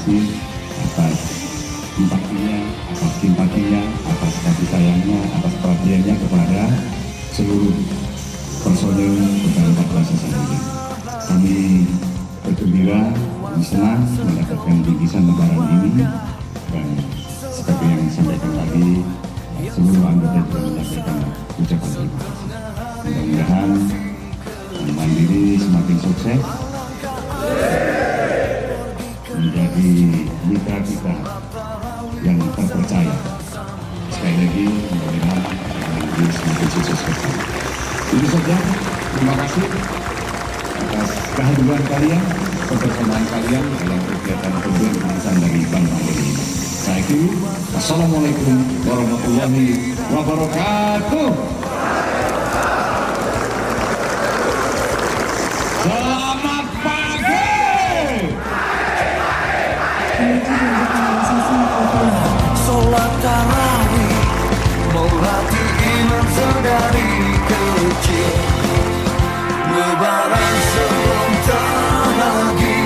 kasih atas empatinya, atas simpatinya, atas kasih sayangnya, atas perhatiannya kepada seluruh personil Kodim 14 ini. Kami bergembira, senang mendapatkan bingkisan lebaran ini, dan seperti yang disampaikan tadi, seluruh anggota juga menyampaikan ucapan terima kasih. Mudah-mudahan Mandiri semakin sukses, menjadi mitra kita yang terpercaya. Sekali lagi, mudah-mudahan Mandiri semakin sukses. Itu saja, terima kasih atas kehadiran kalian, kebersamaan kalian dalam kegiatan kegiatan dari Bank Mandiri. Saya kira, Assalamualaikum warahmatullahi wabarakatuh. Selamat pagi. Sholat tarawih, melatih iman sedari kecil. Lebaran sebentar lagi,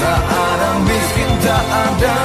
tak ada miskin, tak ada